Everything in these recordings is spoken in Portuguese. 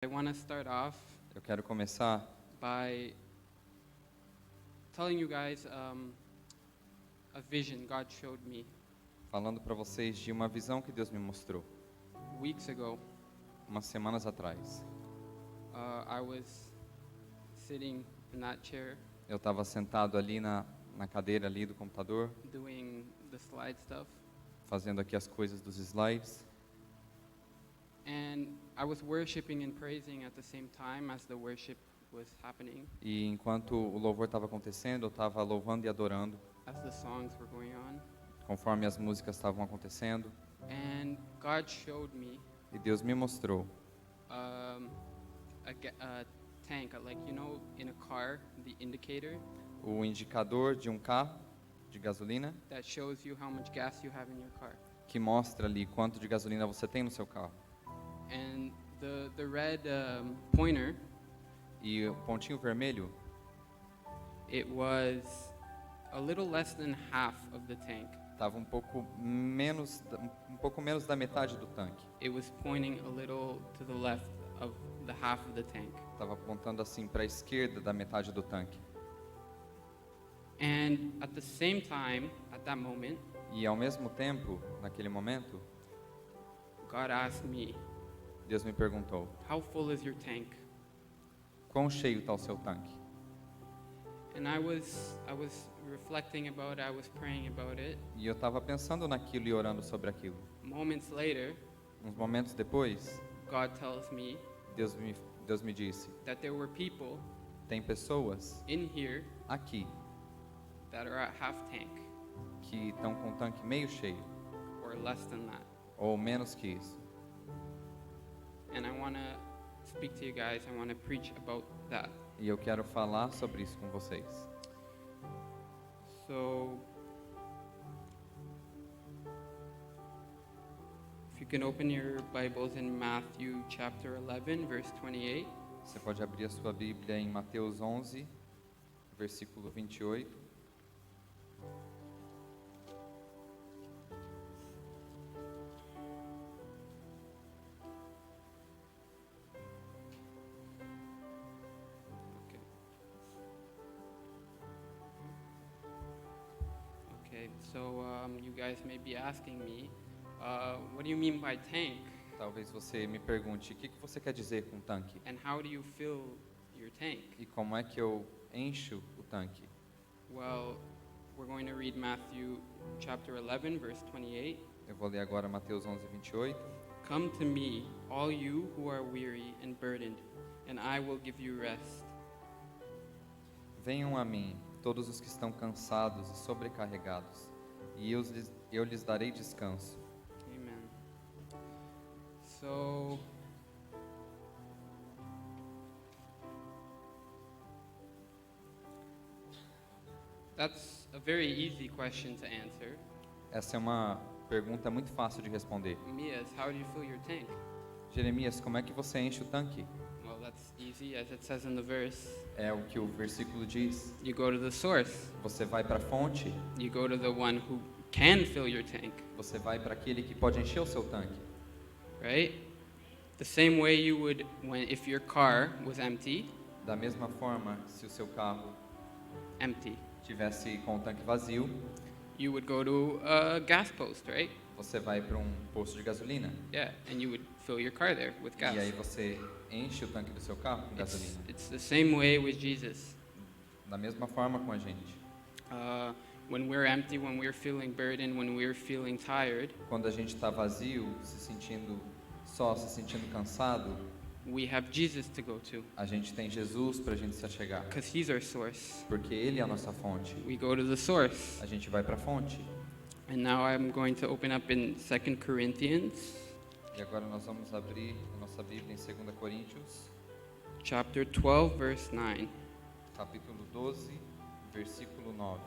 I want to start off Eu quero começar by telling you guys a vision God showed me falando para vocês de uma visão que Deus me mostrou weeks ago. umas semanas atrás. I was sitting in that chair Eu estava sentado ali na cadeira ali do computador, doing the slide stuff, fazendo aqui as coisas dos slides, and I was worshiping and praising at the same time as the worship was happening, e enquanto o louvor estava acontecendo, eu estava louvando e adorando, as the songs were going on, conforme as músicas estavam acontecendo, and God showed me e Deus me mostrou a tank, like in a car, the indicator o indicador de um carro de gasolina that shows you how much gas you have in your car. que mostra ali quanto de gasolina você tem no seu carro. And the red pointer, E o pontinho vermelho it was a little less than half of the tank. estava um pouco menos da metade do tanque. It was pointing a little to the left of the half of the tank. Estava apontando assim para a esquerda da metade do tanque. And at the same time, at that moment, E ao mesmo tempo, naquele momento, God asked me, Deus me perguntou: "How full is your tank?" quão cheio está o seu tanque? And I was reflecting about it, I was praying about it. E eu estava pensando naquilo e orando sobre aquilo. Moments later, Uns momentos depois, God tells me Deus me disse: that there were people tem pessoas in here aqui that are at half tank que estão com o tanque meio cheio, or less than that. ou menos que isso. And I want to speak to you guys. I want to preach about that. E eu quero falar sobre isso com vocês. So, if you can open your Bibles in Matthew chapter 11, verse 28. Você pode abrir a sua Bíblia em Mateus 11, versículo 28. Okay, so you guys may be asking me, what do you mean by tank? Talvez você me pergunte: o que você quer dizer com tanque? And how do you fill your tank? E como é que eu encho o tanque? Well, we're going to read Matthew chapter 11, verse 28. Eu vou ler agora Mateus 11, 28. Come to me, all you who are weary and burdened, and I will give you rest. Venham a mim, todos os que estão cansados e sobrecarregados, e eu lhes darei descanso. Amen. So, that's a very easy question to answer. Essa é uma pergunta muito fácil de responder. Mias, how do you fill your tank? Jeremias, como é que você enche o tanque? Well, that's easy, as it says in the verse. É o que o versículo diz. You go to the source. Você vai para a fonte, You go to the one who can fill your tank, você vai para aquele que pode encher o seu tanque. right? The same way you would if your car was empty, Da mesma forma, se o seu carro empty. tivesse com o tanque vazio, You would go to a gas post, right? você vai para um posto de gasolina. Yeah, and you would fill your car there with gas. E aí você enche o tanque do seu carro com gasolina. It's the same way with Jesus. Da mesma forma com a gente. When we're empty, when we're feeling burdened, when we're feeling tired, Quando a gente está vazio, se sentindo só, se sentindo cansado, we have Jesus to go to a gente tem Jesus para a gente se achegar. because He's our source. Porque Ele é a nossa fonte. We go to the source. A gente vai para a fonte. And now I'm going to open up in 2 Corinthians E agora nós vamos abrir a nossa Bíblia em 2 Coríntios, chapter 12, verse 9. capítulo 12, versículo 9.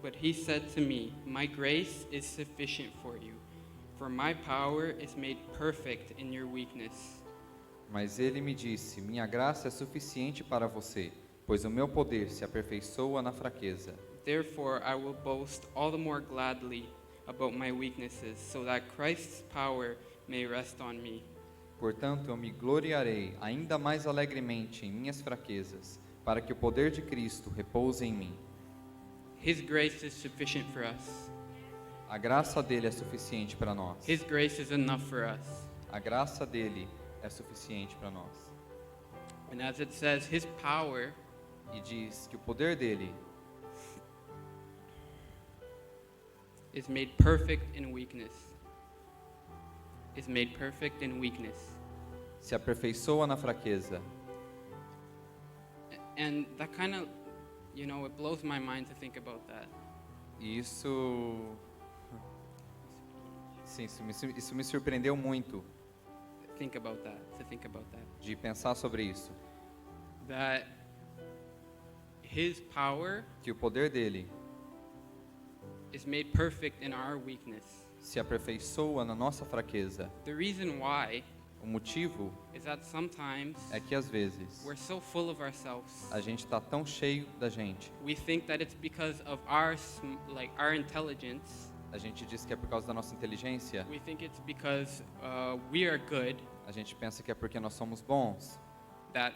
But he said to me, "My grace is sufficient for you, for my power is made perfect in your weakness." Mas ele me disse: Minha graça é suficiente para você, pois o meu poder se aperfeiçoa na fraqueza. Therefore, I will boast all the more gladly about my weaknesses, so that Christ's power may rest on me. Portanto, eu me gloriarei ainda mais alegremente em minhas fraquezas, para que o poder de Cristo repouse em mim. His grace is sufficient for us. A graça dele é suficiente para nós. His grace is enough for us. A graça dele é suficiente para nós. And as it says, his power E diz que o poder dele is made perfect in weakness. Is made perfect in weakness. se aperfeiçoa na fraqueza. And that kind of, it blows my mind to think about that. E sim, isso me surpreendeu muito To think about that. de pensar sobre isso. That his power Que o poder dele is made perfect in our weakness. se aperfeiçoa na nossa fraqueza. The reason why O motivo is that sometimes é que às vezes we're so full of ourselves. a gente está tão cheio da gente. We think that it's because of our our intelligence. A gente diz que é por causa da nossa inteligência. We think it's because we are good A gente pensa que é porque nós somos bons, that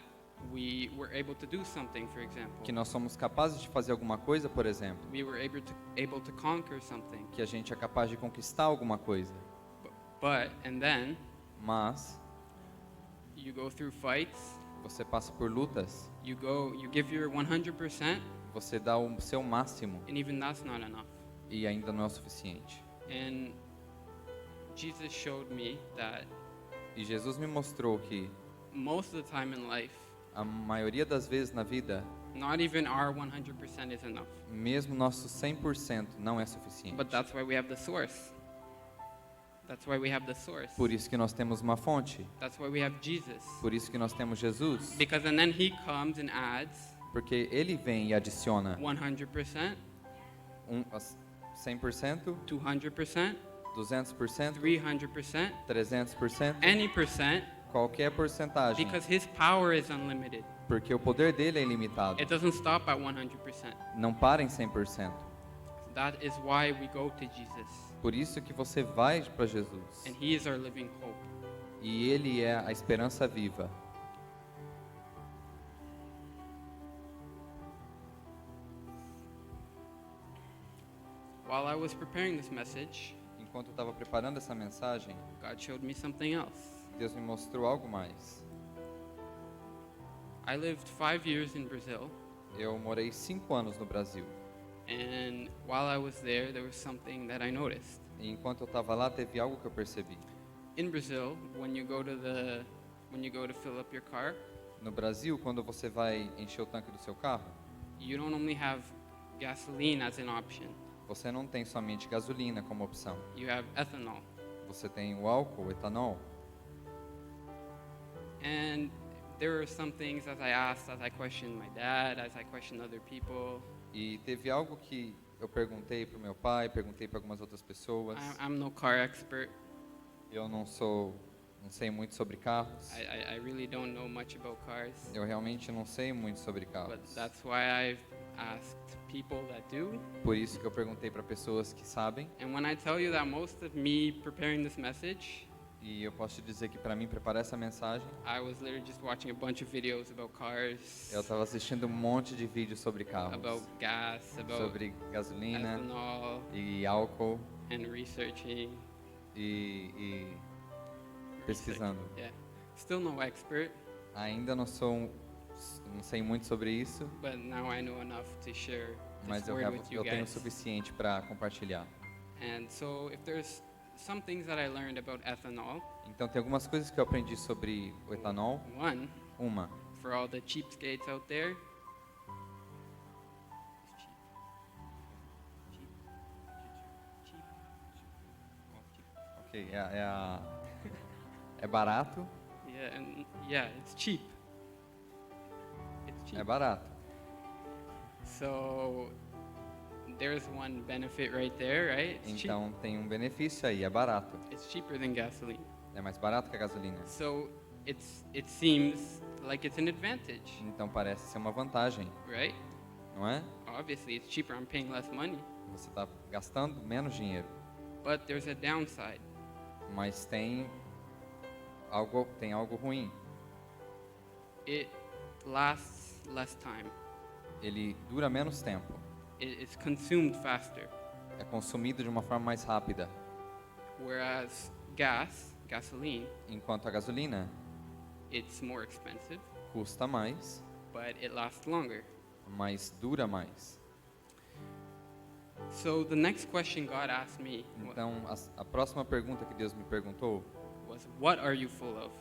we were able to do something, for example. que nós somos capazes de fazer alguma coisa, por exemplo, We were able to conquer something. que a gente é capaz de conquistar alguma coisa. And then Mas you go through fights, você passa por lutas, you give your 100%, você dá o seu máximo and even that's not enough. e ainda não é o suficiente. And Jesus showed me that E Jesus me mostrou que most of the time in life, a maioria das vezes na vida, not even our 100% is enough. mesmo nosso 100% não é suficiente. But that's why we have the source. That's why we have the source. Por isso que nós temos uma fonte. That's why we have Jesus. Por isso que nós temos Jesus. Because and then he comes and adds Porque ele vem e adiciona 100%, 100%, 200%, 200%, 300%, 300%, any percent, qualquer porcentagem. because his power is unlimited. Porque o poder dele é ilimitado. It doesn't stop at 100%. Não para em 100%. That is why we go to Jesus. Por isso que você vai para Jesus. And he is our living hope. E ele é a esperança viva. While I was preparing this message, Enquanto eu estava preparando essa mensagem, God showed me something else. Deus me mostrou algo mais. I lived 5 years in Brazil, Eu morei 5 anos no Brasil. and while I was there was something that I noticed. E enquanto eu estava lá, teve algo que eu percebi. In Brazil, when you go to fill up your car, No Brasil, quando você vai encher o tanque do seu carro, you don't only have gasoline as an option. você não tem somente gasolina como opção. You have ethanol. Você tem o álcool, o etanol. And there were some things as I questioned my dad, as I questioned other people. E teve algo que eu perguntei para o meu pai, perguntei para algumas outras pessoas. I'm no car expert. Eu não sei muito sobre carros. I really don't know much about cars. Eu realmente não sei muito sobre But carros. that's why I've asked people that do. Por isso que eu perguntei para pessoas que sabem. And when I tell you that most of me preparing this message, E eu posso te dizer que para mim preparar essa mensagem, I was literally just watching a bunch of videos about cars, eu estava assistindo um monte de vídeos sobre carros, about gas, about sobre gasolina ethanol, e álcool and researching. e pesquisando. Yeah. Still no expert, Ainda não sei muito sobre isso, but now I know enough to share mas this eu, word with you eu tenho o guys. suficiente para compartilhar. And so if there's some things that I learned about ethanol, Então tem algumas coisas que eu aprendi sobre o etanol. one, Uma, for all the cheapskates out there, ok, é barato, yeah, it's cheap. It's cheap. é barato. So there's one benefit right there, right? It's cheap. Então tem um benefício aí, é barato. It's cheaper than gasoline. É mais barato que a gasolina. So it seems like it's an advantage, Então parece ser uma vantagem, right? não é? Obviously, it's cheaper. I'm paying less money. Você está gastando menos dinheiro, But there's a downside. mas tem algo ruim. It lasts less time. Ele dura menos tempo, It's consumed faster. é consumido de uma forma mais rápida, Whereas gasoline, enquanto a gasolina it's more expensive, custa mais, but it lasts longer. mas dura mais. So the next question God asked me Então, a próxima pergunta que Deus me perguntou, was, what are you full of?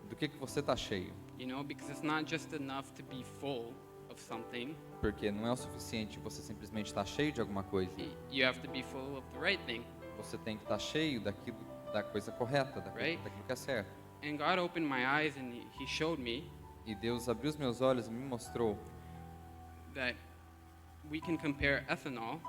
do que você está cheio? You know, because it's not just enough to be full of something. Porque não é o suficiente você simplesmente estar cheio de alguma coisa. You have to be full of the right thing. Você tem que estar cheio da coisa correta, Right. daquilo que é certo. And God opened my eyes and He showed me E Deus abriu os meus olhos e me mostrou that we can compare ethanol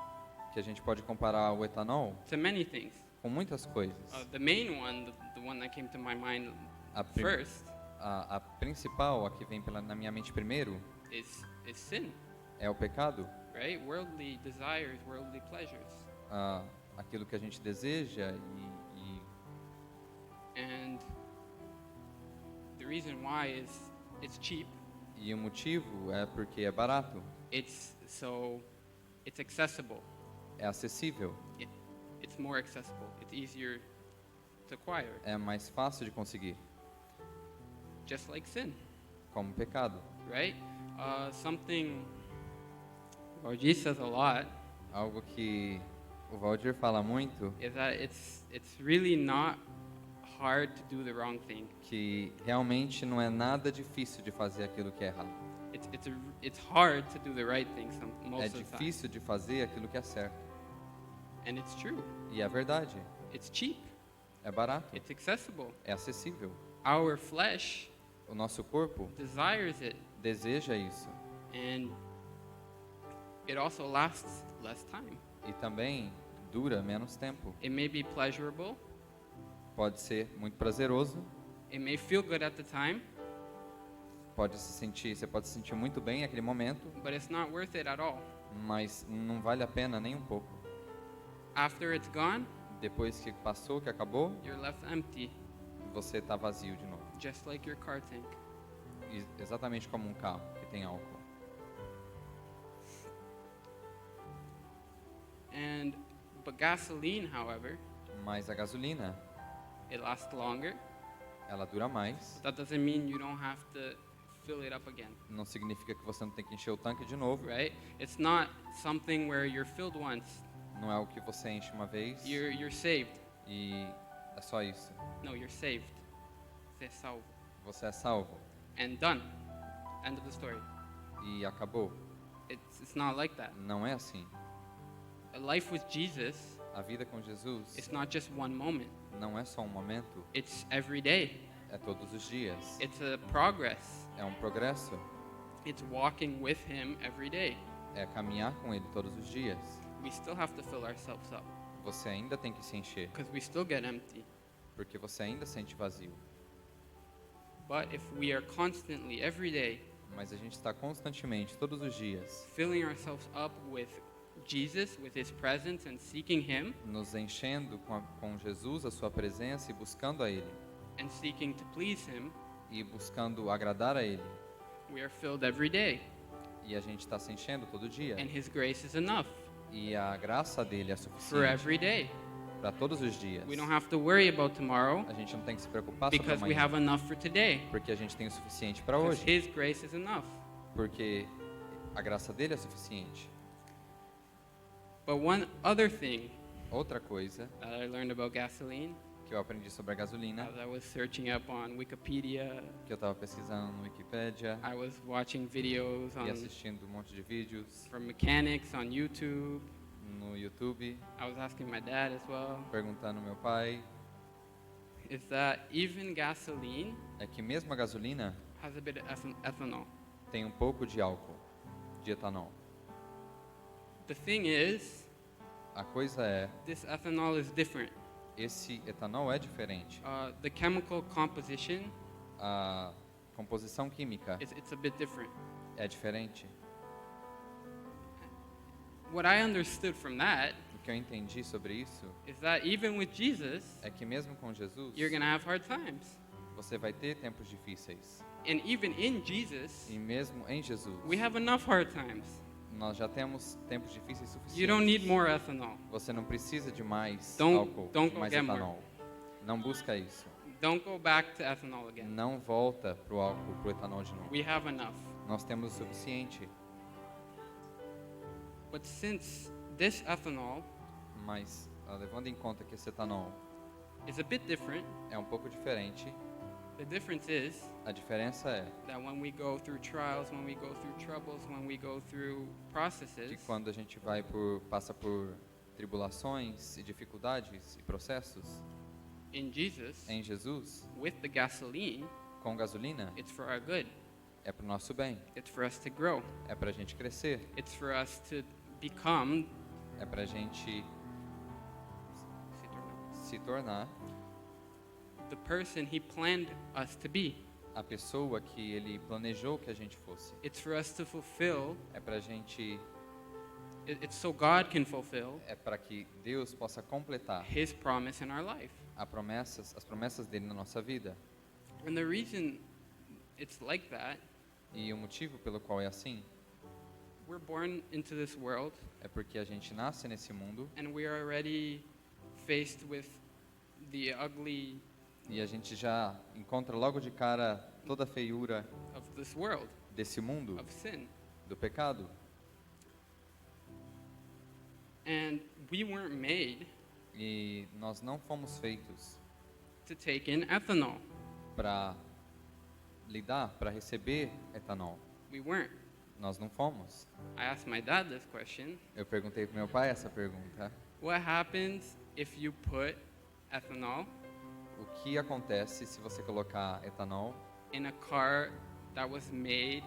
que a gente pode comparar o etanol to many things. com muitas coisas. The main one, the one that came to my mind A, prim- first, a principal, a que vem na minha mente primeiro, is sin, é o pecado. right? Worldly desires, worldly pleasures. Aquilo que a gente deseja And the reason why is it's cheap. e o motivo é porque é barato, It's accessible. é acessível, It's more accessible. It's easier to acquire, é mais fácil de conseguir, just like sin, como o pecado. right? Something Valdir says a lot Algo que o Valdir fala muito, is that it's really not hard to do the wrong thing. que realmente não é nada difícil de fazer aquilo que é errado. It's hard to do the right thing most É of the time, difícil de fazer aquilo que é certo. and it's true. E é verdade, It's cheap. é barato, It's accessible. é acessível. Our flesh O nosso corpo desires it, deseja isso. and it also lasts less time. E também dura menos tempo. It may be pleasurable. Pode ser muito prazeroso, It may feel good at the time, você pode se sentir muito bem naquele momento, but it's not worth it at all. mas não vale a pena nem um pouco. After it's gone, Depois que passou, que acabou, you're left empty, você está vazio de novo. just like your car tank. Exatamente como um carro que tem álcool. But gasoline, however, Mas a gasolina, it lasts longer. ela dura mais. That doesn't mean you don't have to fill it up again, Não significa que você não tem que encher o tanque de novo. right? It's not something where you're filled once, Não é o que você enche uma vez you're saved. e é só isso. No, you're saved. Você é salvo. Você é salvo And done. End of the story. e acabou. It's not like that. Não é assim. A life with Jesus, A vida com Jesus it's not just one moment. não é só um momento, It's every day. é todos os dias. It's a progress. É um progresso, It's walking with Him every day. é caminhar com Ele todos os dias. We still have to fill ourselves up Você ainda tem que se encher, because we still get empty. porque você ainda sente vazio. But if we are constantly, every day, Mas a gente está constantemente, todos os dias, filling ourselves up with Jesus, with His presence, and seeking Him, nos enchendo com Jesus, a sua presença, e buscando a Ele, and seeking to please Him, e buscando agradar a Ele. we are filled every day, E a gente está se enchendo todo dia. and His grace is enough E a graça dele é for suficiente every day. para todos os dias. We don't have to worry about tomorrow A gente não tem que se preocupar sobre because we amanhã, have enough for today. porque a gente tem o suficiente para Because hoje, His grace is enough. porque a graça dele é suficiente. But one other thing Outra coisa that I learned about gasoline que eu aprendi sobre a gasolina, as I was searching up on Wikipedia, que eu estava pesquisando no Wikipedia I was watching videos e on assistindo um monte de vídeos from mechanics on YouTube. no YouTube, I was asking my dad as well. perguntando ao meu pai, Is that even gasoline é que mesmo a gasolina has a bit of ethanol. tem um pouco de álcool, de etanol. The thing is, A coisa é, this ethanol is different. esse etanol é diferente. The chemical composition a composição química it's a bit different. é diferente. What I understood from that O que eu entendi sobre isso is that even with Jesus, é que mesmo com Jesus, you're going to have hard times. você vai ter tempos difíceis. And even in Jesus, E mesmo em Jesus, we have enough hard times. nós já temos tempos difíceis You don't need suficientes. more ethanol. Você não precisa de mais Don't- álcool, don't de go mais get more. etanol. Não busca isso. Don't go back to ethanol again. Não volta pro álcool, pro etanol de novo. We have enough. Nós temos o suficiente, But since this ethanol mas levando em conta que esse etanol is a bit different, é um pouco diferente, the difference is a diferença é that when we go through trials, when we go through troubles, when we go through processes, que quando a gente passa por tribulações e dificuldades e processos, in Jesus, em Jesus, with the gasoline, com gasolina, it's for our good. é para o nosso bem, It's for us to grow. é para a gente crescer, It's for us to become é para a gente se tornar the person He planned us to be. a pessoa que Ele planejou que a gente fosse. It's for us to fulfill. É para a gente, It's so God can fulfill é para que Deus possa completar His promise in our life. as promessas dele na nossa vida. And the reason it's like that, E o motivo pelo qual é assim we're born into this world é porque a gente nasce nesse mundo and we are already faced with the ugly e a gente já encontra logo de cara toda a feiura of this world, desse mundo, of sin. do pecado. And we weren't made E nós não fomos feitos to take in ethanol. para lidar, para receber etanol. We weren't. Nós não fomos. I asked my dad this question. Eu perguntei para meu pai essa pergunta. What happens if you put ethanol O que acontece se você colocar etanol in a car that was made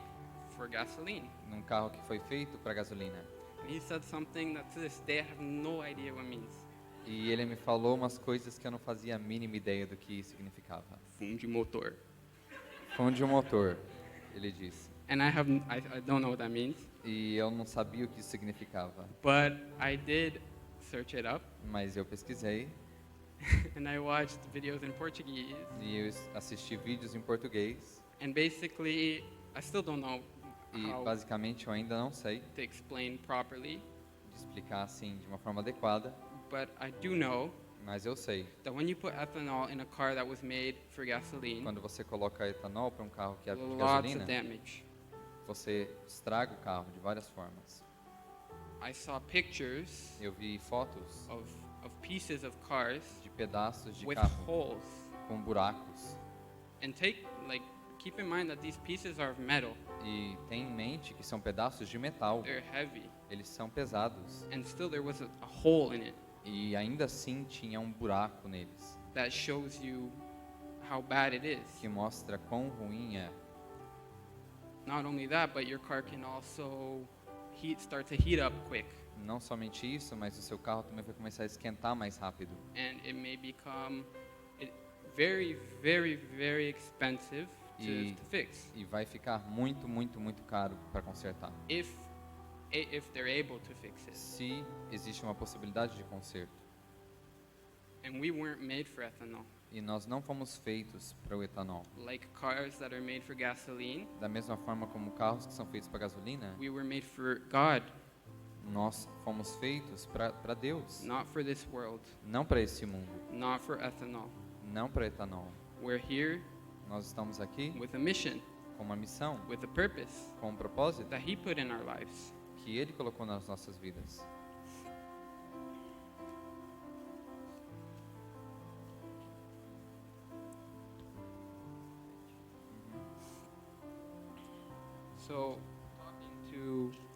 for gasoline? num carro que foi feito para gasolina? And he said something that to this day I have no idea what means. E ele me falou umas coisas que eu não fazia a mínima ideia do que significava. Funde motor. Funde o motor, ele disse. And I don't know what that means, E eu não sabia o que isso significava. but I did search it up Mas eu pesquisei and I watched videos in Portuguese. e eu assisti vídeos em português. And basically, I still don't know E how basicamente eu ainda não sei to explain properly, explicar assim de uma forma adequada, but I do know mas eu sei. that when you put ethanol in a car that was made for gasoline, Quando você coloca etanol para um carro que é de lots gasolina, of damage. você estraga o carro de várias formas. I saw pictures Eu vi fotos of pieces of cars de pedaços de with carro holes. com buracos. And keep in mind that these pieces are of metal. E tem em mente que são pedaços de metal. They're heavy. Eles são pesados. And still there was a hole in it E ainda assim tinha um buraco neles, that shows you how bad it is. que mostra quão ruim é. Not only that, but your car can also start to heat up quick. Não somente isso, mas o seu carro também vai começar a esquentar mais rápido. And it may become very, very, very expensive E- to fix E vai ficar muito, muito, muito caro para consertar. if they're able to fix it. Se existe uma possibilidade de conserto. And we weren't made for ethanol. E nós não fomos feitos para o etanol. Like cars that are made for gasoline, Da mesma forma como carros que são feitos para gasolina, we were made for God, nós fomos feitos para Deus, not for this world, não para esse mundo, not for ethanol. não para etanol. We're here Nós estamos aqui with a mission, com uma missão, with a purpose com um propósito that He put in our lives. que Ele colocou nas nossas vidas. So,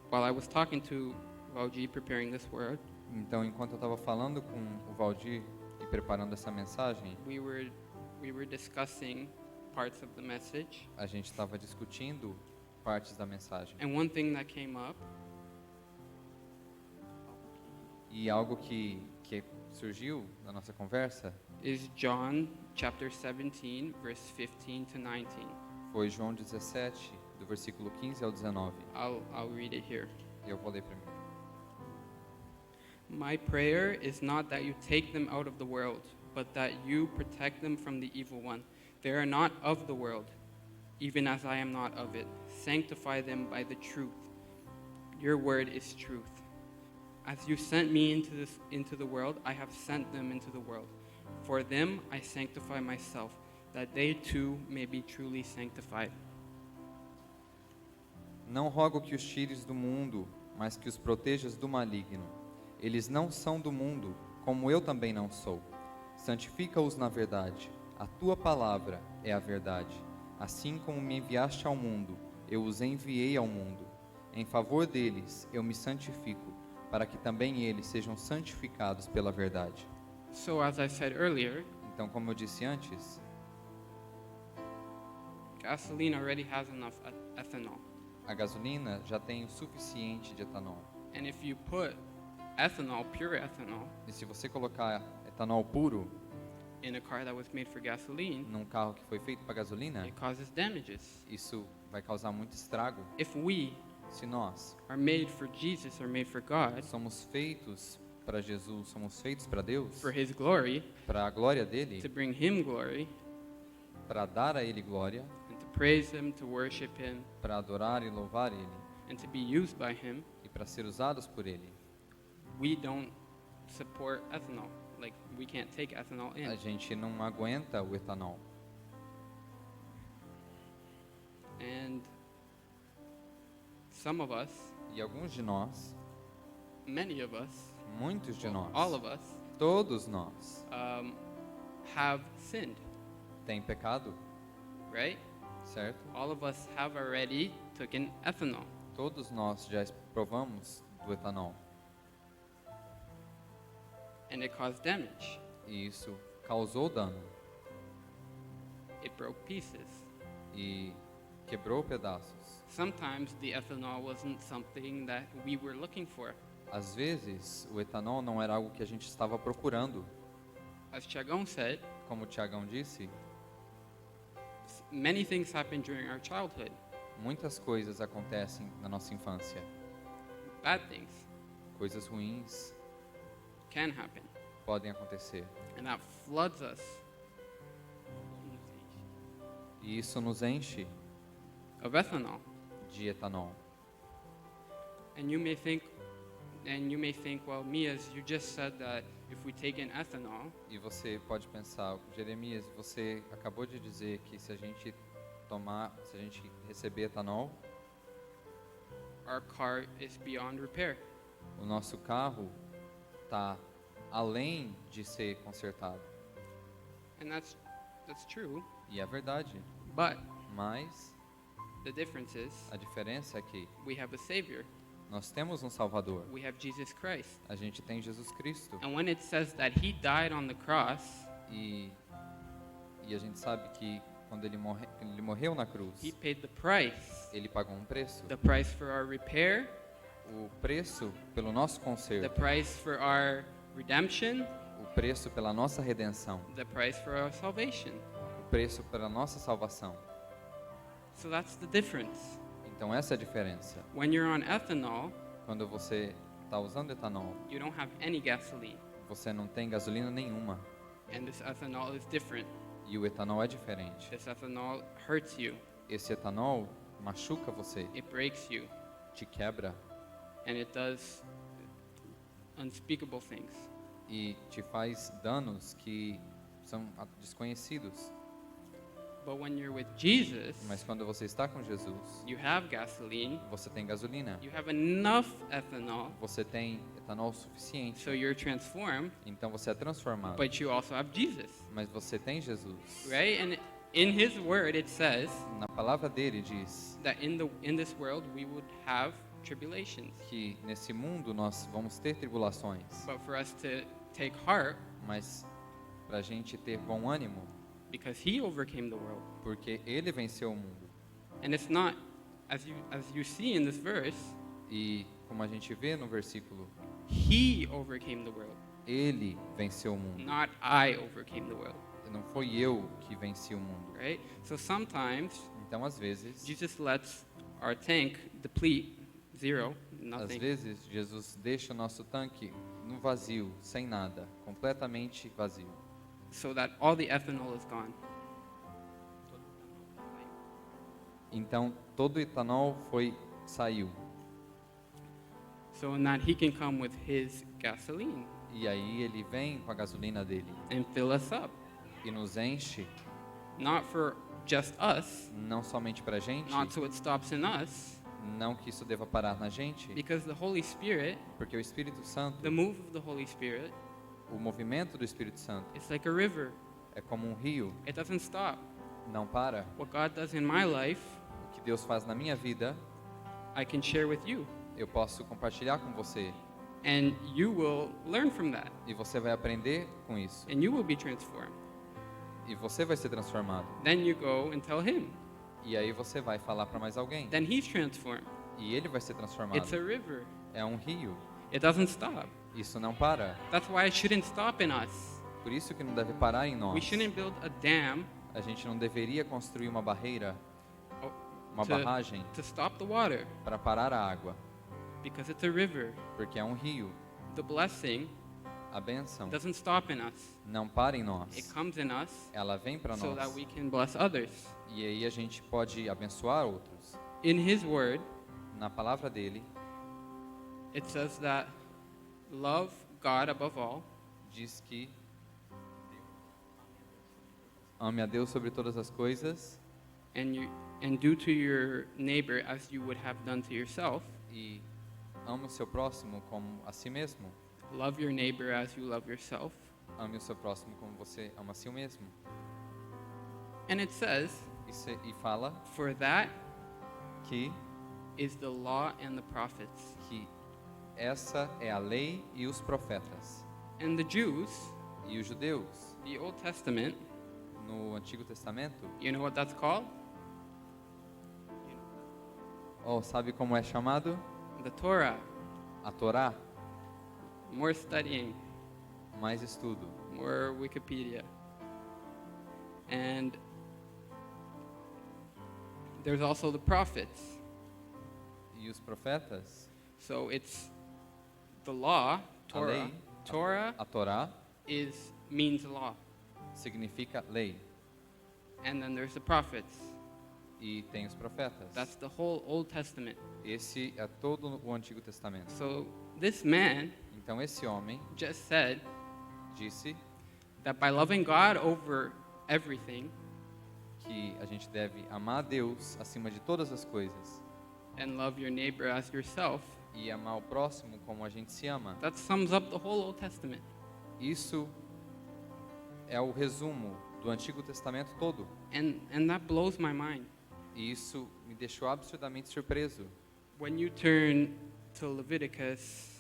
while I was talking to Valji preparing this word, Então, enquanto eu estava falando com o Valdir e preparando essa mensagem, we were discussing parts of the message, a gente estava discutindo partes da mensagem. and one thing that came up E algo que surgiu na nossa conversa is John chapter 17, verse 15 to 19. Foi João 17, do versículo 15 ao 19. I'll read it here. E eu vou ler primeiro. My prayer is not that you take them out of the world, but that you protect them from the evil one. They are not of the world, even as I am not of it. Sanctify them by the truth. Your word is truth. As you sent me into the world, I have sent them into the world. For them I sanctify myself, that they too may be truly sanctified. Não rogo que os tires do mundo, mas que os protejas do maligno. Eles não são do mundo, como eu também não sou. Santifica-os na verdade. A tua palavra é a verdade. Assim como me enviaste ao mundo, eu os enviei ao mundo. Em favor deles eu me santifico, para que também eles sejam santificados pela verdade. So as I said earlier, Então, como eu disse antes, gasoline already has enough ethanol. a gasolina já tem o suficiente de etanol. And if you put ethanol, pure ethanol, E se você colocar etanol puro in a car that was made for gasoline, num carro que foi feito para gasolina, it causes damages. isso vai causar muito estrago. If we Se nós are made for Jesus or made for God, somos feitos para Jesus, somos feitos para Deus, for His glory, para a glória to dele, bring Him glory, para dar a ele glória, and to praise Him, to worship Him, para adorar e louvar ele and to be used by Him, e para ser usados por ele, we don't support ethanol. Like, we can't take ethanol a in. gente não aguenta o etanol. And some of us, E alguns de nós, many of us, muitos de nós, all of us, todos nós, have sinned, têm pecado, right? certo? All of us have already taken ethanol. Todos nós já provamos do etanol And it caused damage. e isso causou dano It broke pieces. e quebrou pedaços. Sometimes the ethanol wasn't something that we were looking for. Às vezes, o etanol não era algo que a gente estava procurando. As Chagón said, Como o Tiagão disse, many things happened during our childhood. muitas coisas acontecem na nossa infância. Bad things Coisas ruins can happen. podem acontecer. And that floods us. E isso nos enche Of ethanol. de etanol. And you may think, well, Mias, you just said that if we take in ethanol, E você pode pensar, Jeremias, você acabou de dizer que se a gente receber etanol, our car is beyond repair. o nosso carro está além de ser consertado. And that's true, E é verdade. but Mas the difference is a diferença é que we have a Savior. nós temos um Salvador. We have Jesus Christ. A gente tem Jesus Cristo. And when it says that He died on the cross, E a gente sabe que quando ele morreu na cruz, He paid the price. ele pagou um preço. The price for our repair, O preço pelo nosso the conserto, price for our redemption, o preço pela nossa redenção, the price for our salvation. o preço pela nossa salvação. So that's the difference. Então essa é a diferença. When you're on ethanol, Quando você está usando etanol, you don't have any gasoline. você não tem gasolina nenhuma. And this ethanol is different. E o etanol é diferente. This ethanol hurts you. Esse etanol machuca você, It breaks you. te quebra And it does unspeakable things. e te faz danos que são desconhecidos. But when you're with Jesus, Mas quando você está com Jesus, you have gasoline, você tem gasolina, you have enough ethanol, você tem etanol suficiente. so you're transformed, Então você é transformado. but you also have Jesus, Mas você tem Jesus. right? And in His Word it says Na palavra dele diz that in this world we would have tribulations, que nesse mundo nós vamos ter tribulações, but for us to take heart mas para a gente ter bom ânimo, because He overcame the world. porque ele venceu o mundo. And it's not, as you see in this verse, E como a gente vê no versículo, He overcame the world. Ele venceu o mundo. not I overcame the world, Não foi eu que venci o mundo. right? So sometimes Então, às vezes, Jesus lets our tank deplete, zero, às nothing, vezes Jesus deixa o nosso tanque no vazio, sem nada, completamente vazio. so that all the ethanol is gone. Então, todo o etanol saiu. So in that he can come with his gasoline E aí ele vem com a gasolina dele and fill us up, e nos enche, not for just us, não somente para a gente, not so it stops in us, não que isso deva parar na gente, because the Holy Spirit, porque o Espírito Santo, the move of the Holy Spirit, o movimento do Espírito Santo, it's like a river. é como um rio, It doesn't stop. não para. What God does in my life, O que Deus faz na minha vida, I can share with you, eu posso compartilhar com você. and you will learn from that, E você vai aprender com isso. and you will be transformed. E você vai ser transformado. Then you go and tell him. E aí você vai falar para mais alguém. Then he's transformed. E ele vai ser transformado. It's a river. É um rio. It doesn't stop. Isso não para. That's why it shouldn't stop in us. Por isso que não deve parar em We nós. shouldn't build a dam A gente não deveria construir uma barreira, oh, uma to, barragem to stop the water, para parar a água. because it's a river. Porque é um rio. The blessing A bênção doesn't stop in us. não para em It nós. comes in us Ela vem para so that nós. we can bless others. E aí a gente pode abençoar outros. In his word, Na palavra dele, it says that love God above all, diz que ame a Deus sobre todas as coisas and do to your neighbor as you would have done to yourself. e ame o seu próximo como a si mesmo. Love your neighbor as you love yourself. Ame o seu próximo como você ama a si mesmo. And it says, E fala for that que is the law and the prophets. essa é a lei e os profetas. And the Jews, E os judeus, the Old Testament, no Antigo Testamento, you know what that's called? sabe como é chamado? The Torah. A Torá, More studying, mais estudo. more Wikipedia. And there's also the prophets. E os profetas, So it's the law, Torah. lei, Torah a Torá means law. significa lei. And then there's the prophets. E tem os profetas. That's the whole Old Testament. Esse é todo o Antigo Testamento. So this man Então esse homem just said disse that by loving God over everything que a gente deve amar a Deus acima de todas as coisas and love your neighbor as yourself, e amar o próximo como a gente se ama. that sums up the whole Old Testament. Isso é o resumo do Antigo Testamento todo. And that blows my mind. E isso me deixou absurdamente surpreso. When you turn to Leviticus,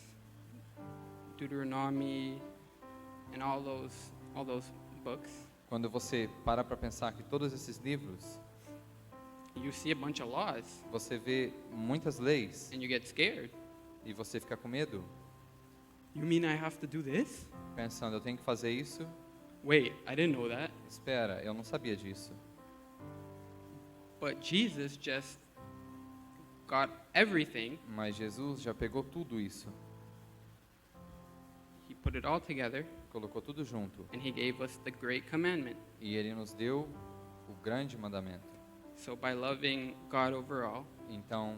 Deuteronomy, and all those books, Quando você para pensar que todos esses livros, you see a bunch of laws você vê muitas leis and you get scared. e você fica com medo, You mean I have to do this? pensando, eu tenho que fazer isso? Wait, I didn't know that. Espera, eu não sabia disso. But Jesus just got everything. Mas Jesus já pegou tudo isso, He put it all together colocou tudo junto and he gave us the great commandment. e ele nos deu o grande mandamento. So by loving God over all Então,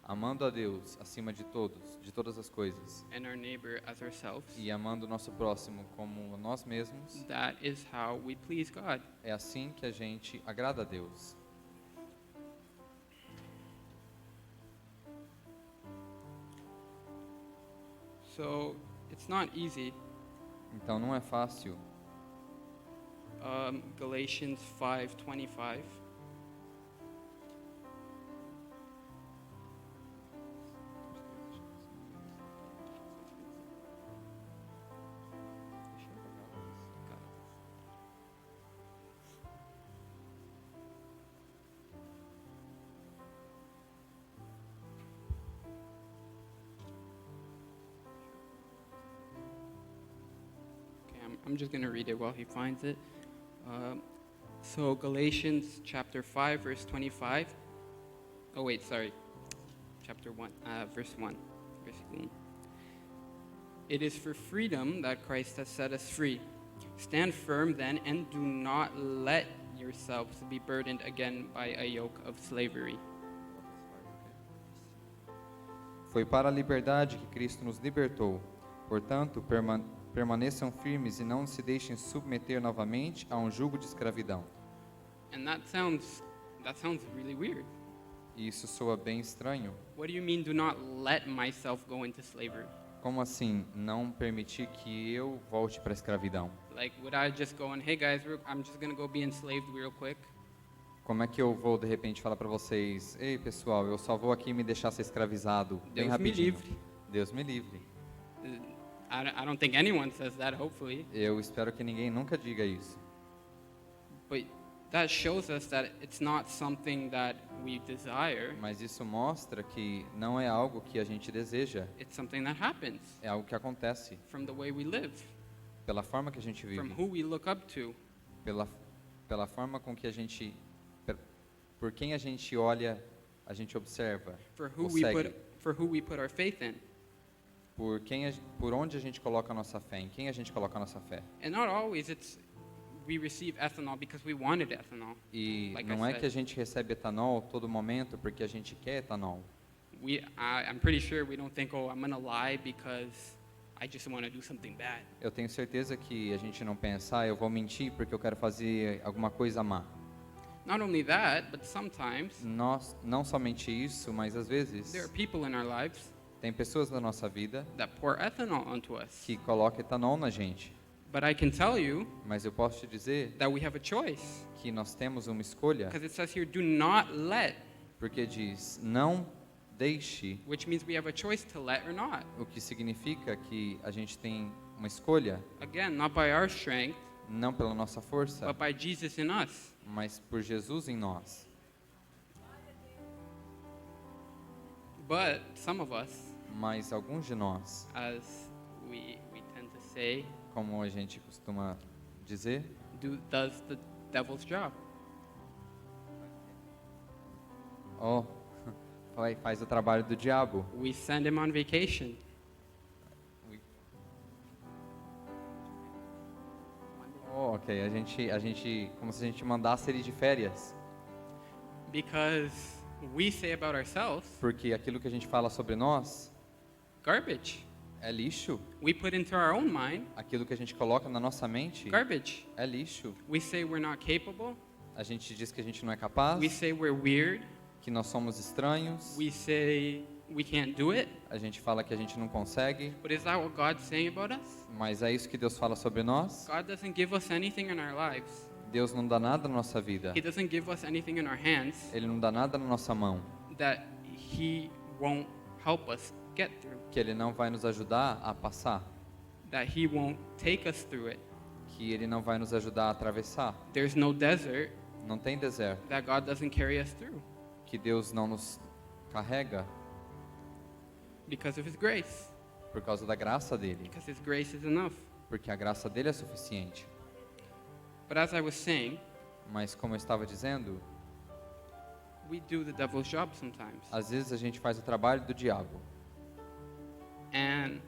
amando a Deus acima de todos, de todas as coisas, and our neighbor as ourselves, e amando o nosso próximo como nós mesmos, that is how we please God. é assim que a gente agrada a Deus. So it's not easy. Então não é fácil. Galatians 5:25. I'm just going to read it while he finds it. So Galatians chapter 5, verse 25. Oh, wait, sorry. Chapter 1, verse 1. Versículo 1. It is for freedom that Christ has set us free. Stand firm then, and do not let yourselves be burdened again by a yoke of slavery. Foi para a liberdade que Cristo nos libertou. Portanto, permaneçam firmes e não se deixem submeter novamente a um jugo de escravidão. And that sounds really weird. E isso soa bem estranho. What do you mean, do not let myself go into slavery? Como assim, não permitir que eu volte para a escravidão? Like, would I just go and, hey guys, I'm just going to go be enslaved real quick? Como é que eu vou de repente falar para vocês, ei pessoal, eu só vou aqui me deixar ser escravizado bem Deus me rapidinho? livre. Deus me livre. I don't think anyone says that, hopefully. Eu espero que ninguém nunca diga isso. But that shows us that it's not something that we desire. Mas isso mostra que não é algo que a gente deseja, It's something that happens é algo que acontece from the way we live, pela forma que a gente from vive, who we look up to. pela forma com que a gente, por quem a gente olha, a gente observa, For ou who segue, we put our faith in. por onde a gente coloca a nossa fé, em quem a gente coloca a nossa fé. And not always we receive ethanol because we wanted ethanol. E Like não I é said. que a gente recebe etanol todo momento porque a gente quer etanol. I'm pretty sure we don't think, oh, I'm going to lie because I just want to do something bad. Eu tenho certeza que a gente não pensa, eu vou mentir porque eu quero fazer alguma coisa má. Not only that, but sometimes Nós, não somente isso, mas às vezes there are people in our lives tem pessoas na nossa vida that pour ethanol onto us. que colocam etanol na gente. But I can tell you Mas eu posso te dizer that we have a choice, que nós temos uma escolha, because it says here, do not let, porque diz, não deixe, which means we have a choice to let or not. o que significa que a gente tem uma escolha, Again, not by our strength, não pela nossa força, but by Jesus in us. mas por Jesus em nós. But some of us, Mas alguns de nós, as we tend to say, como a gente costuma dizer, does the devil's job. ó, faz o trabalho do diabo. We send him on vacation. Oh, ok, a gente, como se a gente mandasse ele de férias, Because we say about ourselves, porque aquilo que a gente fala sobre nós garbage. é lixo, We put into our own mind, aquilo que a gente coloca na nossa mente garbage. é lixo. We say we're not capable. A gente diz que a gente não é capaz, We say we're weird. que nós somos estranhos, We say we can't do it. a gente fala que a gente não consegue, But is that what God's saying about us? mas é isso que Deus fala sobre nós. God doesn't give us anything in our lives. Deus não dá nada na nossa vida, He doesn't give us anything in our hands Ele não dá nada na nossa mão, that He won't help us get through, que Ele não vai nos ajudar a passar, that He won't take us through it. que Ele não vai nos ajudar a atravessar. There's no desert Não tem deserto that God doesn't carry us through que Deus não nos carrega because of His grace, por causa da graça dele, because His grace is enough. porque a graça dele é suficiente. But as I was saying, Mas como eu estava dizendo, we do the devil's job sometimes. às vezes a gente faz o trabalho do diabo. And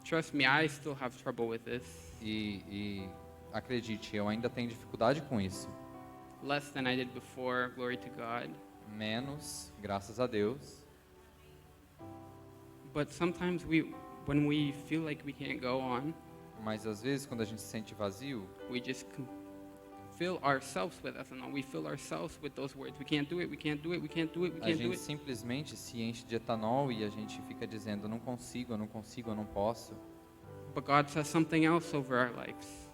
trust me, I still have trouble with this. E acredite, eu ainda tenho dificuldade com isso. Less than I did before, glory to God. Menos, graças a Deus. But sometimes when we feel like we can't go on, Mas às vezes quando a gente se sente vazio, we just fill ourselves with ethanol. We fill ourselves with those words. We can't do it, we can't do it, we can't do it, we a can't do gente it. simplesmente se enche de etanol e a gente fica dizendo, eu não consigo, eu não consigo, eu não posso. But God says something else over our lives.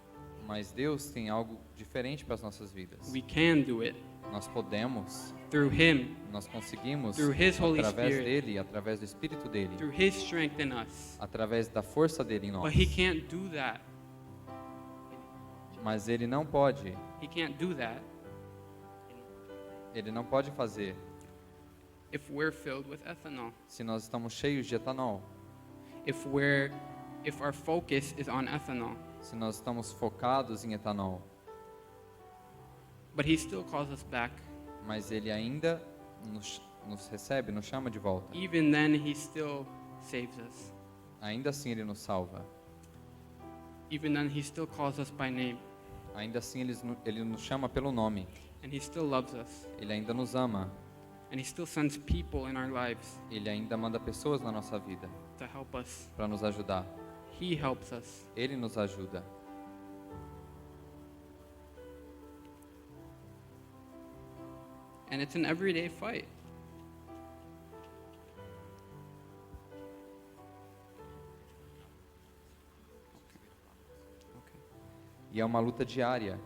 Mas Deus tem algo diferente para as nossas vidas. We can do it Nós podemos, through Him, nós conseguimos, Through His Holy através Spirit. dele, através do Espírito dele, through His strength in us. através da força dele em nós. But He can't do that. Mas ele não pode, He can't do that ele não pode fazer if we're filled with ethanol. se nós estamos cheios de etanol. If we're if our focus is on ethanol. se nós estamos focados em etanol, But he still calls us back. mas Ele ainda nos recebe, nos chama de volta. Even then, he still saves us. Ainda assim Ele nos salva. Even then, he still calls us by name. Ainda assim Ele nos chama pelo nome. And he still loves us. Ele ainda nos ama. And he still sends people in our lives Ele ainda manda pessoas na nossa vida to help us. para nos ajudar. He helps us. Ele nos ajuda. And it's an everyday fight. E é uma luta diária.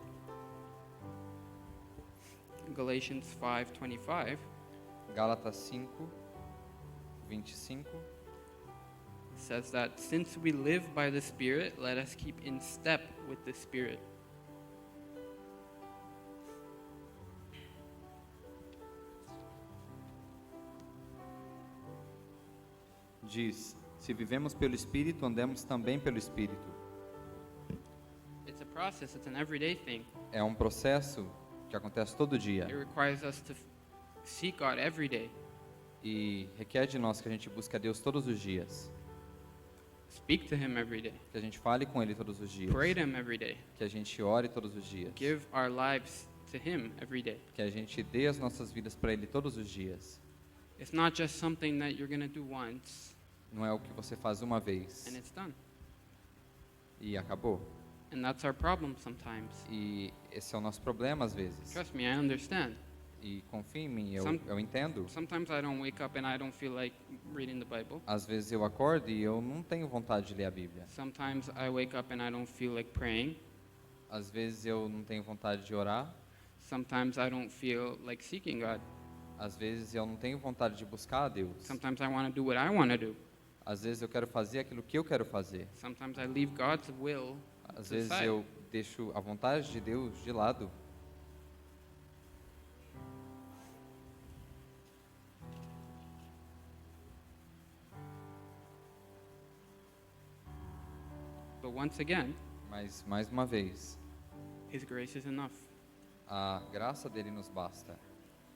Galatians 5:25 Gálatas 5, 25. says that since we live by the Spirit, let us keep in step with the Spirit. Diz: se vivemos pelo Espírito, andemos também pelo Espírito. It's a process, it's an everyday thing. É um processo que acontece todo dia It requires us to seek God every day, e requer de nós que a gente busque a Deus todos os dias, speak to Him every day, que a gente fale com Ele todos os dias, pray to Him every day, que a gente ore todos os dias, give our lives to Him every day. que a gente dê as nossas vidas para Ele todos os dias. It's not just something that you're going to do once Não é o que você faz uma vez and it's done. e acabou. And that's our problem sometimes. E esse é o nosso problema às vezes. Trust me, I understand. E confie em mim, Some- eu entendo. Sometimes I don't wake up and I don't feel like reading the Bible. Às vezes eu acordo e eu não tenho vontade de ler a Bíblia. Sometimes I wake up and I don't feel like praying. Às vezes eu não tenho vontade de orar. Sometimes I don't feel like seeking God. Às vezes eu não tenho vontade de buscar a Deus. Sometimes I want to do what I want to do. Às vezes eu quero fazer aquilo que eu quero fazer. Sometimes I leave God's will Às to vezes the side. eu deixo a vontade de Deus de lado. But once again, Mas, mais uma vez, His grace is enough. a graça dele nos basta.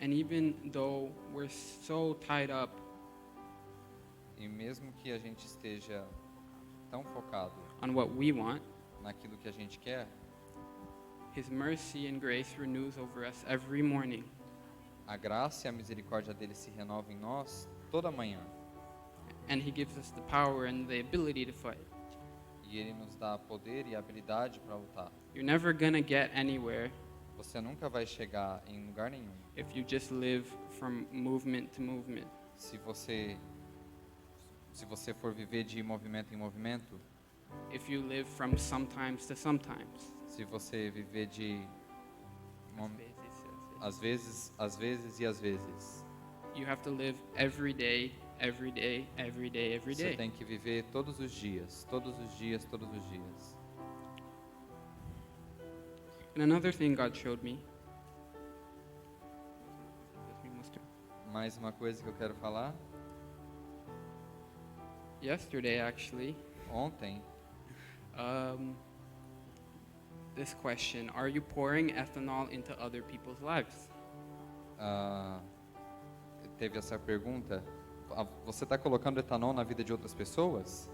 And even though we're so tied up E mesmo que a gente esteja tão focado on what we want, naquilo que a gente quer, His mercy and grace renews over us every morning. a graça e a misericórdia dele se renovam em nós toda manhã. And He gives us the power and the ability to fight. E ele nos dá poder e habilidade para lutar. You're never going to get anywhere Você nunca vai chegar em lugar nenhum if you just live from movement to movement. se você for viver de movimento em movimento, If you live from sometimes to sometimes. se você viver de mom- Às vezes. às vezes e às vezes. You have to live every day, every day, every day, every Você day. tem que viver todos os dias, todos os dias, todos os dias. And another thing God showed me. Mais uma coisa que eu quero falar. Yesterday, actually, Ontem, this question: are you pouring ethanol into other people's lives? ah, teve essa pergunta. Você está colocando etanol na vida de outras pessoas?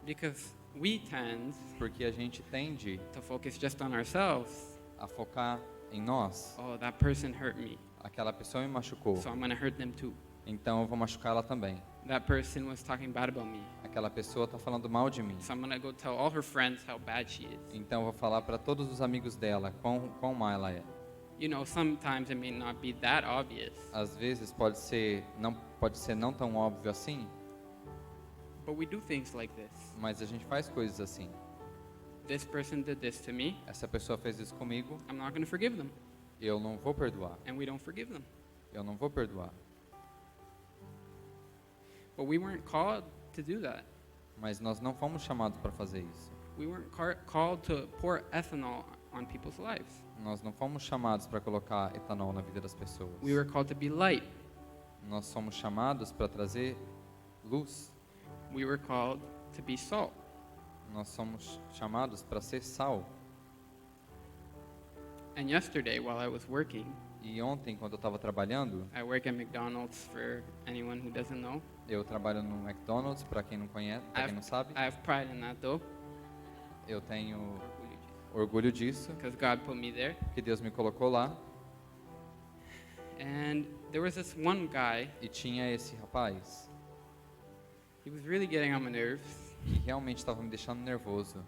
Because we tend Porque a gente tende to focus just on ourselves. a focar em nós. Oh, that person hurt me, Aquela pessoa me machucou, so I'm gonna hurt them too. então eu vou machucar ela também. That person was talking bad about me, Aquela pessoa está falando mal de mim, so I'm gonna go tell all her friends how bad she is. então eu vou falar para todos os amigos dela quão má ela é. You know, sometimes it may not be that obvious, Às vezes pode ser não tão óbvio assim, but we do things like this. mas a gente faz coisas assim. This person did this to me. Essa pessoa fez isso comigo, I'm not gonna forgive them, eu não vou perdoar. and we don't forgive them. Eu não vou perdoar. But we weren't called to do that. Mas nós não fomos chamados para fazer isso. We weren't called to pour ethanol on people's lives. Nós não fomos chamados para colocar etanol na vida das pessoas. We were called to be light. Nós somos chamados para trazer luz. We were called to be salt. Nós somos chamados para ser sal. And yesterday, while I was working, E ontem, quando eu estava trabalhando, I work at McDonald's for anyone who doesn't know. eu trabalho no McDonald's, para quem não conhece, para quem não sabe. I have pride in that though, Eu tenho orgulho disso, because God put me there. que Deus me colocou lá. And there was this one guy, E tinha esse rapaz he was really getting on my nerves. que realmente estava me deixando nervoso.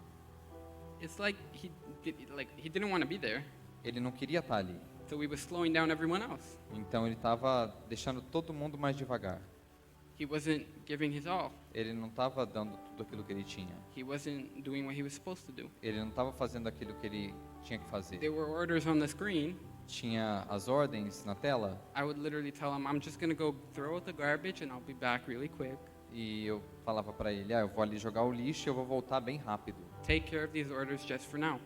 It's like he didn't want to be there, Ele não queria estar ali. so he was slowing down everyone else. Então ele estava deixando todo mundo mais devagar. He wasn't giving his all. Ele não estava dando tudo aquilo que ele tinha. He wasn't doing what he was supposed to do. Ele não estava fazendo aquilo que ele tinha que fazer. There were orders on the screen. Tinha as ordens na tela I would literally tell him, I'm just going to go throw out the garbage and I'll be back really quick. e eu falava para ele, eu vou ali jogar o lixo e eu vou voltar bem rápido. Take care of these orders just for now.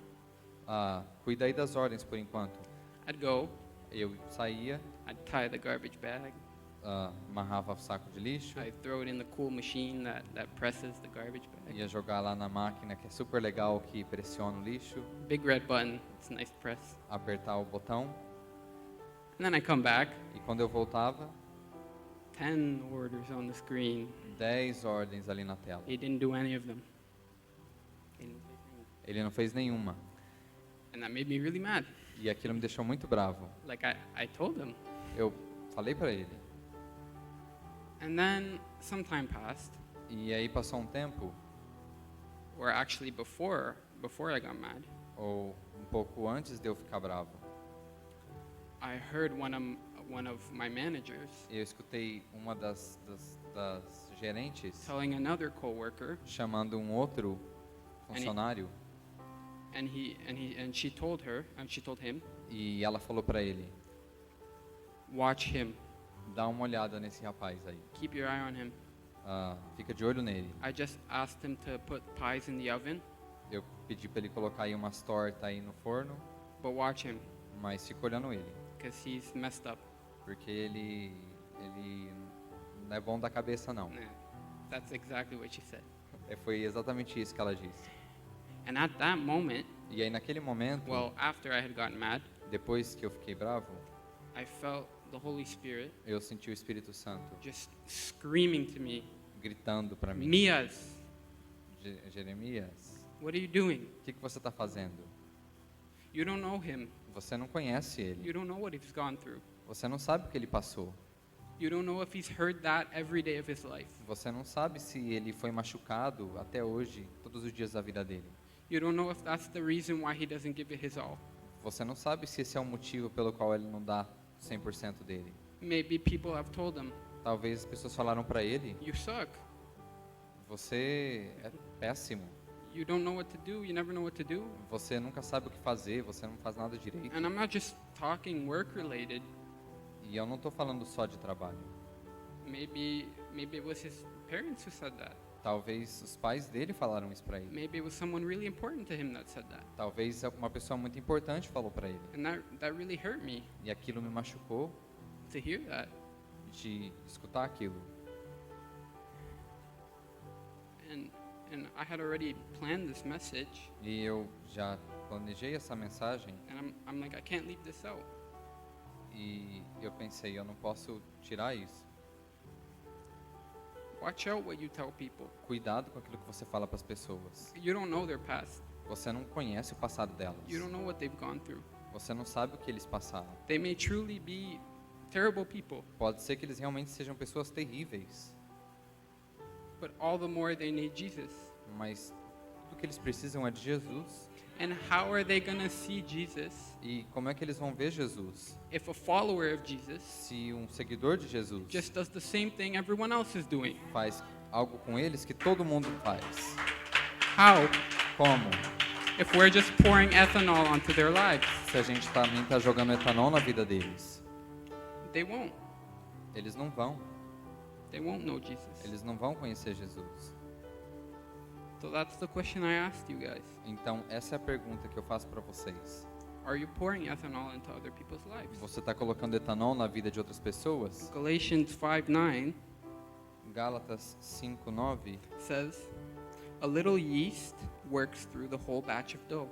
Cuida aí das ordens por enquanto. I'd go, Eu saía, I'd tie the garbage bag, amarrava o saco de lixo, I'd throw it in the cool machine that presses the garbage bag. ia jogar lá na máquina que é super legal, que pressiona o lixo, Big red button, it's nice to press. apertar o botão. And then I come back, E quando eu voltava, 10 orders on the screen. 10 ordens ali na tela. He didn't do any of them. Ele não fez nenhuma. And that made me really mad. E aquilo me deixou muito bravo. Like I told him. Eu falei para ele. And then some time passed, E aí passou um tempo, or actually before I got mad, ou um pouco antes de eu ficar bravo, I heard one of my managers eu escutei uma das gerentes telling another coworker, chamando um outro funcionário and she told him, e ela falou para ele, watch him, dá uma olhada nesse rapaz aí, keep your eye on him. fica de olho nele. I just asked him to put pies in the oven, Eu pedi para ele colocar aí umas tortas aí no forno, but watch him, mas fica olhando ele, because he's messed up. porque ele não é bom da cabeça não. Yeah, that's exactly what she said. Foi exatamente isso que ela disse. And at that moment, E aí naquele momento, well, after I had gotten mad, depois que eu fiquei bravo, I felt the Holy Spirit eu senti o Espírito Santo just screaming to me, gritando para mim, Mias, Jeremias, what are you doing? o que você está fazendo? You don't know him. Você não conhece You ele. don't know what he's gone through. Você não sabe o que ele passou. You don't know if he's heard that every day of his life. Você não sabe se ele foi machucado até hoje, todos os dias da vida dele. You don't know if that's the reason why he doesn't give it his all. Você não sabe se esse é o motivo pelo qual ele não dá 100% dele. Maybe people have told him, Talvez as pessoas falaram para ele, you suck. você é péssimo. You don't know what to do. You never know what to do. Você nunca sabe o que fazer, você não faz nada direito. And I'm not just talking work related. E eu não estou falando só de trabalho. Maybe it was his parents who said that. Talvez os pais dele falaram isso para ele. Maybe it was someone really important to him that said that. Talvez uma pessoa muito importante falou para ele. And that really hurt me E aquilo me machucou to hear that. de escutar aquilo. And I had already planned this message, E eu já planejei essa mensagem and I'm like, I can't leave this out. e eu pensei, eu não posso tirar isso. Watch out what you tell people. Cuidado com aquilo que você fala para as pessoas. You don't know their past. Você não conhece o passado delas. You don't know what they've gone through. Você não sabe o que eles passaram. They may truly be terrible people, Pode ser que eles realmente sejam pessoas terríveis, but all the more they need Jesus. mas tudo que eles precisam é de Jesus. And how are they going to see Jesus E como é que eles vão ver Jesus? if a follower of Jesus Se um seguidor de Jesus just does the same thing everyone else is doing? faz algo com eles que todo mundo faz. How? Como? If we're just pouring ethanol onto their lives, Se a gente também está jogando etanol na vida deles, they won't. eles não vão. They won't know Jesus. Eles não vão conhecer Jesus. So that's the question I asked you guys. Então, essa é a pergunta que eu faço para vocês. Are you pouring ethanol into other people's lives? Você está colocando etanol na vida de outras pessoas? Galatians 5:9 Gálatas 5:9 says, A little yeast works through the whole batch of dough.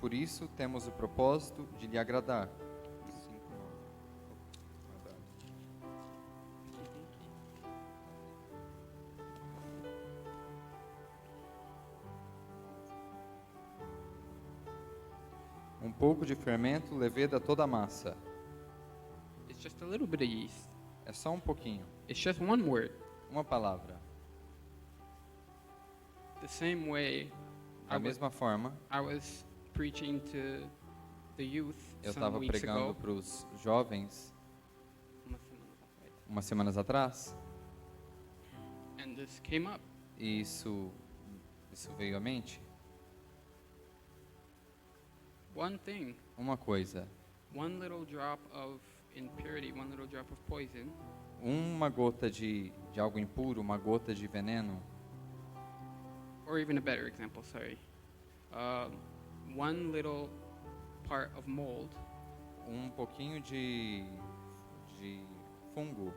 Por isso temos o propósito de lhe agradar. Um pouco de fermento leveda toda a massa. It's just a little bit of yeast. É só um pouquinho, It's just one word. uma palavra. The same way Da mesma forma, I was preaching to the youth eu some estava weeks pregando ago. para os jovens Umas semanas atrás. umas semanas atrás, And this came up. e isso veio à mente. One thing, Uma coisa, one little drop of impurity, one little drop of poison uma gota de algo impuro, uma gota de veneno, or even a better example, sorry. One little part of mold um pouquinho de fungo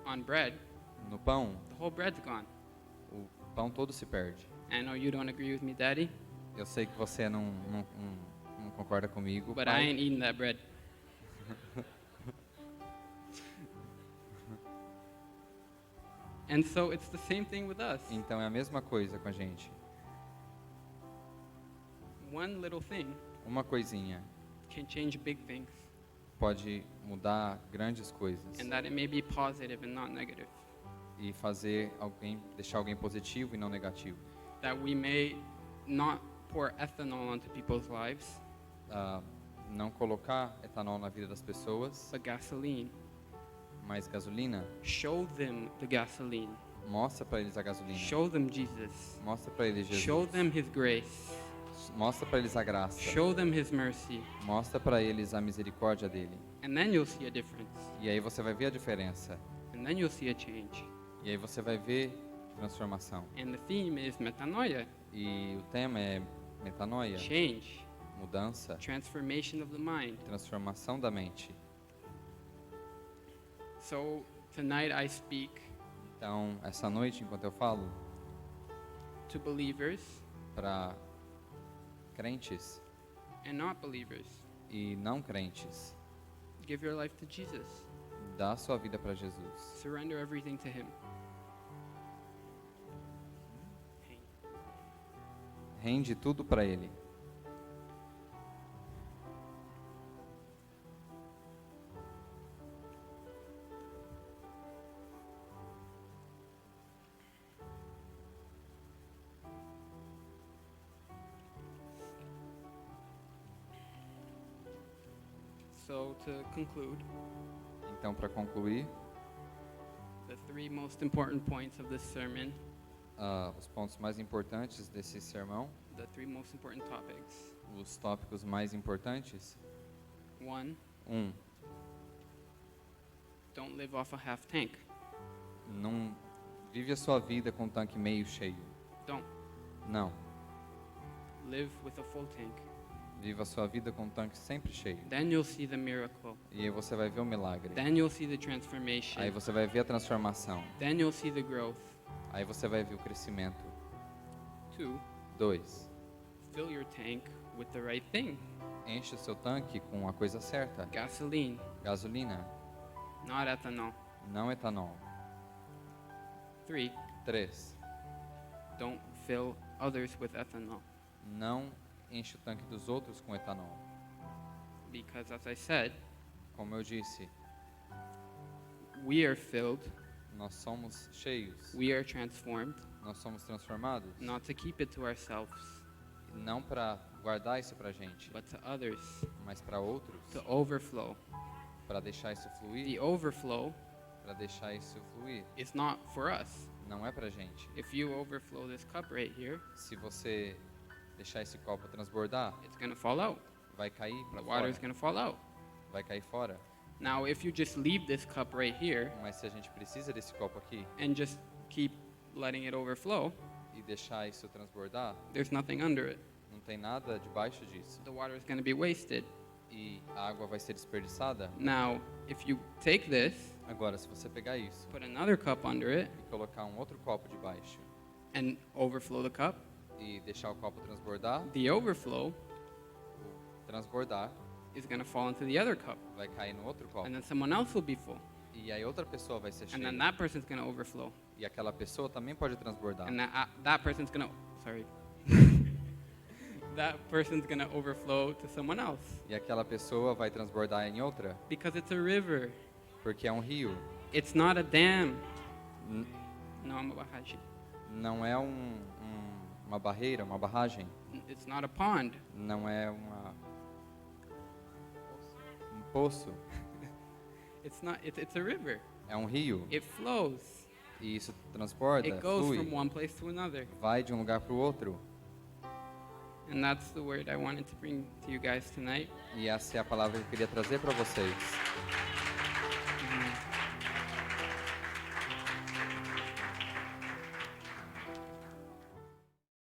on bread, no pão, the whole bread's gone. o pão todo se perde. I know you don't agree with me, Daddy, Eu sei que você não concorda comigo, but I pai, ain't eating that bread. And so it's the same thing with us. então é a mesma coisa com a gente. One little thing Uma coisinha can change big things, pode mudar grandes coisas and that it may be positive and not negative. e deixar alguém positivo e não negativo. That we may not pour ethanol onto people's lives, Não colocar etanol na vida das pessoas, but gasoline. mas gasolina, Show them the gasoline. mostra para eles a gasolina. Show them Jesus. Mostra para eles Jesus. Show them His grace. Mostra para eles a graça. Show them His mercy. Mostra para eles a misericórdia dele. And then you'll see a difference. E aí você vai ver a diferença. And then you'll see a change. E aí você vai ver transformação. And the theme is metanoia, E o tema é metanoia, change, mudança, transformation of the mind. transformação da mente. So tonight I speak Então, essa noite, enquanto eu falo to believers para crentes and not believers. e não crentes, Give your life to Jesus. dá a sua vida para Jesus. Surrender everything to Him. Rende tudo para Ele. So to conclude, Então, para concluir, the three most important points of this sermon, os pontos mais importantes desse sermão, the three most important topics. os tópicos mais importantes. 1, 1. don't live off a half tank. Não vive a sua vida com o tanque meio cheio. Don't. Não. Live with a full tank. Viva a sua vida com o tanque sempre cheio. Then you'll see the miracle. E aí você vai ver o milagre. Then you'll see the transformation. Aí você vai ver a transformação. Then you'll see the growth. Aí você vai ver o crescimento. 2, 2. fill your tank with the right thing. Enche o seu tanque com a coisa certa. Gasoline, Gasolina, not ethanol. não etanol. 3, 3. don't fill others with ethanol. Não enche o tanque dos outros com etanol. Because as I said, Como eu disse, we are filled, nós somos cheios. we are transformed, Nós somos transformados. not to keep it to ourselves, Não para guardar isso pra gente, but to others, mas para outros. to overflow. Para deixar isso fluir. The overflow Para deixar isso fluir. is not for us. Não é pra gente. If you overflow this cup right here, Se você deixar esse copo transbordar, it's going to fall out. vai cair The para water fora. is going to fall out. Vai cair fora. Now, if you just leave this cup right here Mas se a gente precisa desse copo aqui and just keep letting it overflow, e deixar isso transbordar, there's nothing under it. não tem nada debaixo disso. The water is going to be wasted. E a água vai ser desperdiçada. Now, if you take this Agora, se você pegar isso put another cup under it, e colocar um outro copo debaixo and overflow the cup, e deixar o copo transbordar, the overflow o transbordar is going to fall into the other cup. vai cair no outro copo. And then someone else will be full. E aí outra pessoa vai ser And then cheia. that person's going to overflow. E aquela pessoa também pode transbordar. And that person's going to, sorry. That person's going to overflow to someone else. E aquela pessoa vai transbordar em outra, Because it's a river. porque é um rio. It's not a dam. N- No, I'm a bahashi. Não é uma barreira, uma barragem. It's not a pond. Não é um poço. It's a river. É um rio. It flows. E isso transporta, It goes flui, from one place to another. vai de um lugar para o outro. And that's the word I wanted to bring to you guys tonight. E essa é a palavra que eu queria trazer para vocês.